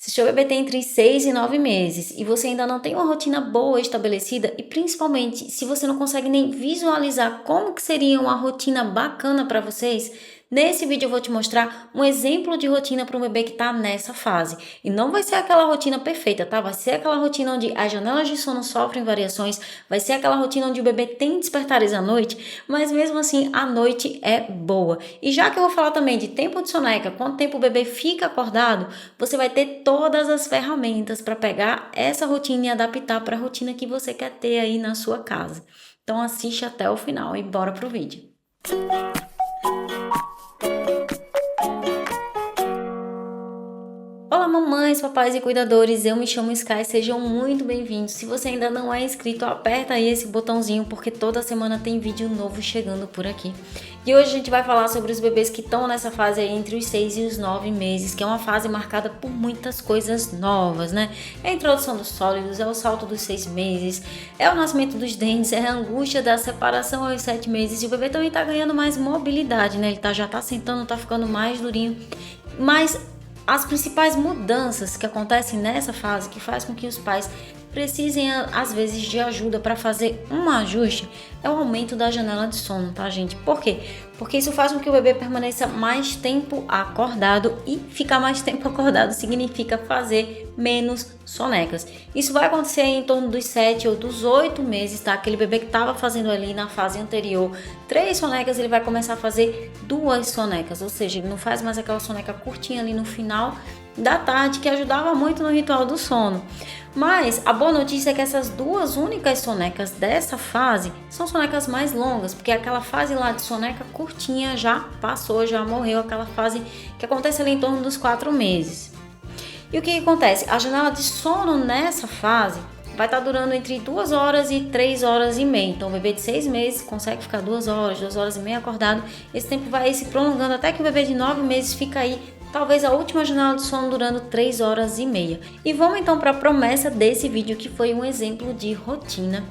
Se seu bebê tem entre 6 e 9 meses e você ainda não tem uma rotina boa estabelecida e principalmente se você não consegue nem visualizar como que seria uma rotina bacana para vocês, nesse vídeo eu vou te mostrar um exemplo de rotina para um bebê que está nessa fase. E não vai ser aquela rotina perfeita, tá? Vai ser aquela rotina onde as janelas de sono sofrem variações, vai ser aquela rotina onde o bebê tem despertares à noite, mas mesmo assim a noite é boa. E já que eu vou falar também de tempo de soneca, quanto tempo o bebê fica acordado, você vai ter todas as ferramentas para pegar essa rotina e adaptar para a rotina que você quer ter aí na sua casa. Então assiste até o final e bora pro vídeo. Olá mamães, papais e cuidadores, eu me chamo Sky, sejam muito bem-vindos. Se você ainda não é inscrito, aperta aí esse botãozinho porque toda semana tem vídeo novo chegando por aqui. E hoje a gente vai falar sobre os bebês que estão nessa fase aí entre os 6 e os 9 meses, que é uma fase marcada por muitas coisas novas, né? É a introdução dos sólidos, é o salto dos 6 meses, é o nascimento dos dentes, é a angústia da separação aos 7 meses e o bebê também tá ganhando mais mobilidade, né? Ele já tá sentando, tá ficando mais durinho, mas as principais mudanças que acontecem nessa fase, que faz com que os pais precisem às vezes de ajuda para fazer um ajuste, é o aumento da janela de sono, tá gente? Por quê? Porque isso faz com que o bebê permaneça mais tempo acordado e ficar mais tempo acordado significa fazer menos sonecas. Isso vai acontecer em torno dos 7 ou dos 8 meses, tá? Aquele bebê que estava fazendo ali na fase anterior 3 sonecas, ele vai começar a fazer 2 sonecas, ou seja, ele não faz mais aquela soneca curtinha ali no final da tarde que ajudava muito no ritual do sono. Mas a boa notícia é que essas duas únicas sonecas dessa fase são sonecas mais longas, porque aquela fase lá de soneca curtinha já passou, já morreu, aquela fase que acontece ali em torno dos 4 meses. E o que acontece? A janela de sono nessa fase vai estar durando entre 2 horas e 3 horas e meia. Então o bebê de 6 meses consegue ficar 2 horas e meia acordado. Esse tempo vai se prolongando até que o bebê de 9 meses fica aí, talvez a última janela de sono durando 3 horas e meia. E vamos então para a promessa desse vídeo, que foi um exemplo de rotina.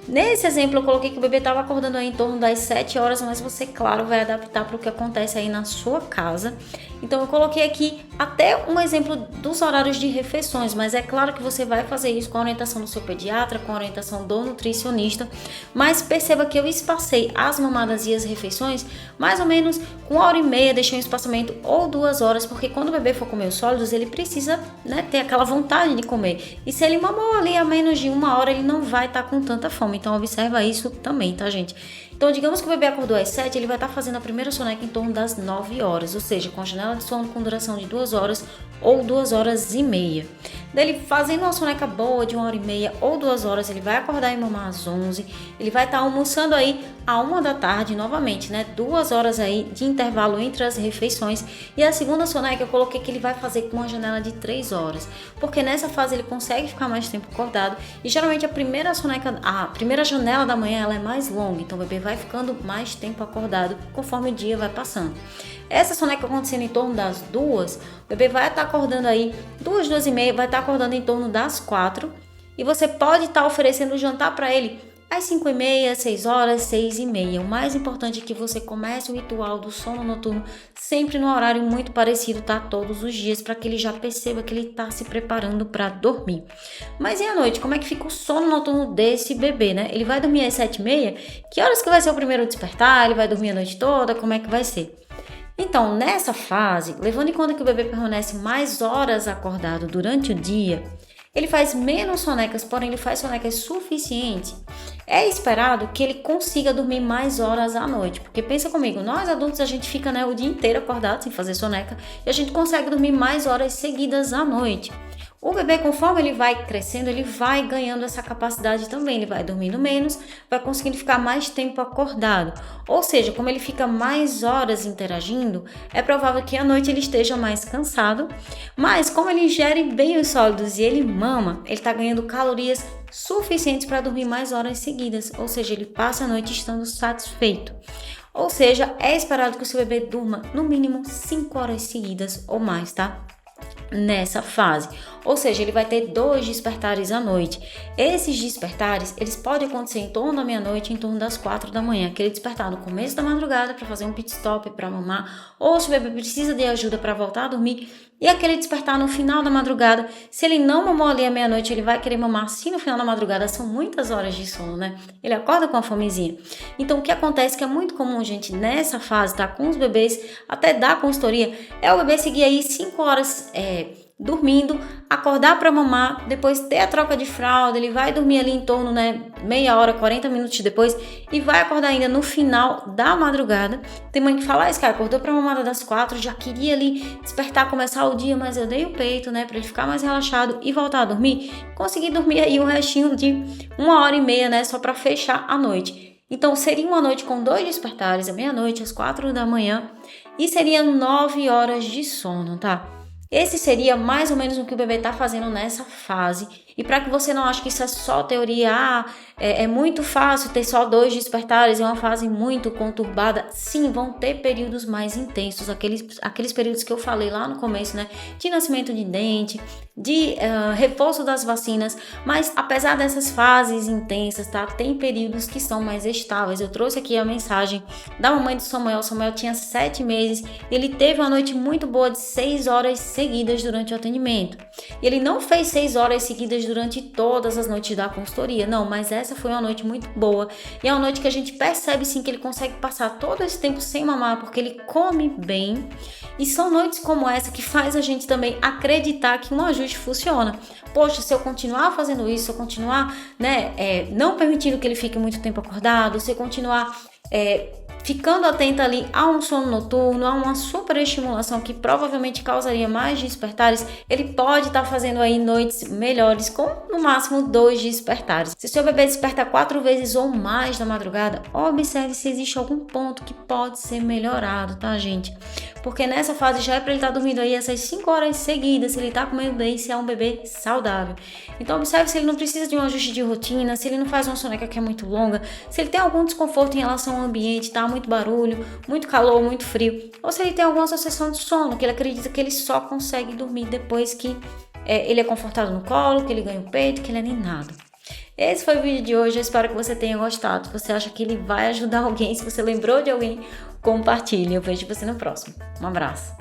Nesse exemplo eu coloquei que o bebê estava acordando aí em torno das 7 horas, mas você, claro, vai adaptar para o que acontece aí na sua casa. Então eu coloquei aqui até um exemplo dos horários de refeições, mas é claro que você vai fazer isso com a orientação do seu pediatra, com a orientação do nutricionista, mas perceba que eu espacei as mamadas e as refeições mais ou menos com 1h30, deixei um espaçamento ou 2 horas, porque quando o bebê for comer os sólidos, ele precisa, né, ter aquela vontade de comer. E se ele mamou ali a menos de 1 hora, ele não vai estar com tanta fome. Então observa isso também, tá gente? Então digamos que o bebê acordou às 7, ele vai estar fazendo a primeira soneca em torno das 9 horas, ou seja, com a janela de sono com duração de 2 horas ou 2 horas e meia. Dele fazendo uma soneca boa de 1h30 ou 2 horas, ele vai acordar e mamar às 11, ele vai estar almoçando aí à 1 da tarde novamente, né? 2 horas aí de intervalo entre as refeições. E a segunda soneca eu coloquei que ele vai fazer com uma janela de 3 horas, porque nessa fase ele consegue ficar mais tempo acordado e geralmente a primeira janela da manhã ela é mais longa, então o bebê vai ficando mais tempo acordado conforme o dia vai passando. Essa soneca acontecendo em torno das 2, o bebê vai estar acordando aí 2h30, vai estar acordando em torno das 4 e você pode estar oferecendo o jantar para ele às 5h30, 6 horas, 6h30. O mais importante é que você comece o ritual do sono noturno sempre no horário muito parecido, tá? Todos os dias, para que ele já perceba que ele está se preparando para dormir. Mas e à noite? Como é que fica o sono noturno desse bebê, né? Ele vai dormir às 7h30? Que horas que vai ser o primeiro despertar? Ele vai dormir a noite toda? Como é que vai ser? Então, nessa fase, levando em conta que o bebê permanece mais horas acordado durante o dia, ele faz menos sonecas, porém ele faz sonecas suficientes. É esperado que ele consiga dormir mais horas à noite, porque pensa comigo, nós adultos a gente fica, né, o dia inteiro acordado sem fazer soneca e a gente consegue dormir mais horas seguidas à noite. O bebê, conforme ele vai crescendo, ele vai ganhando essa capacidade também, ele vai dormindo menos, vai conseguindo ficar mais tempo acordado. Ou seja, como ele fica mais horas interagindo, é provável que à noite ele esteja mais cansado, mas como ele ingere bem os sólidos e ele mama, ele está ganhando calorias suficientes para dormir mais horas seguidas, ou seja, ele passa a noite estando satisfeito. Ou seja, é esperado que o seu bebê durma no mínimo 5 horas seguidas ou mais, tá? Nessa fase, ou seja, ele vai ter 2 despertares à noite. Esses despertares, eles podem acontecer em torno da meia-noite, em torno das 4 da manhã, aquele despertar no começo da madrugada para fazer um pit stop, para mamar, ou se o bebê precisa de ajuda para voltar a dormir, E aquele despertar no final da madrugada, se ele não mamou ali à meia-noite, ele vai querer mamar sim no final da madrugada, são muitas horas de sono, né? Ele acorda com a fomezinha. Então o que acontece que é muito comum, gente, nessa fase, tá, com os bebês, até dar consultoria, é o bebê seguir aí 5 horas dormindo, acordar para mamar, depois ter a troca de fralda, ele vai dormir ali em torno, né, meia hora, 40 minutos depois e vai acordar ainda no final da madrugada. Tem mãe que fala, Sky, acordou para mamada das 4, já queria ali despertar, começar o dia, mas eu dei o peito, né, para ele ficar mais relaxado e voltar a dormir. Consegui dormir aí o restinho de 1h30, né, só para fechar a noite. Então seria uma noite com 2 despertares, à meia-noite, às 4 da manhã, e seria 9 horas de sono, tá? Esse seria mais ou menos o que o bebê está fazendo nessa fase. E para que você não ache que isso é só teoria, é muito fácil ter só 2 despertares, é uma fase muito conturbada. Sim, vão ter períodos mais intensos, aqueles períodos que eu falei lá no começo, né? De nascimento de dente, de reforço das vacinas. Mas apesar dessas fases intensas, tá? Tem períodos que são mais estáveis. Eu trouxe aqui a mensagem da mamãe do Samuel. O Samuel tinha 7 meses. Ele teve uma noite muito boa de 6 horas seguidas durante o atendimento. E ele não fez 6 horas seguidas durante todas as noites da consultoria, não, mas essa foi uma noite muito boa e é uma noite que a gente percebe sim que ele consegue passar todo esse tempo sem mamar porque ele come bem, e são noites como essa que faz a gente também acreditar que um ajuste funciona. Poxa, se eu continuar fazendo isso, se eu continuar, né, não permitindo que ele fique muito tempo acordado, se eu continuar ficando atenta ali a um sono noturno, a uma superestimulação que provavelmente causaria mais despertares, ele pode estar fazendo aí noites melhores com no máximo 2 despertares. Se seu bebê desperta 4 vezes ou mais na madrugada, observe se existe algum ponto que pode ser melhorado, tá, gente? Porque nessa fase já é para ele estar dormindo aí essas 5 horas seguidas, se ele tá comendo bem, se é um bebê saudável. Então observe se ele não precisa de um ajuste de rotina, se ele não faz uma soneca que é muito longa, se ele tem algum desconforto em relação ao ambiente, tá? Muito barulho, muito calor, muito frio, ou se ele tem alguma associação de sono, que ele acredita que ele só consegue dormir depois que ele é confortado no colo, que ele ganha o peito, que ele é ninado. Esse foi o vídeo de hoje, eu espero que você tenha gostado. Se você acha que ele vai ajudar alguém, se você lembrou de alguém, compartilhe. Eu vejo você no próximo. Um abraço.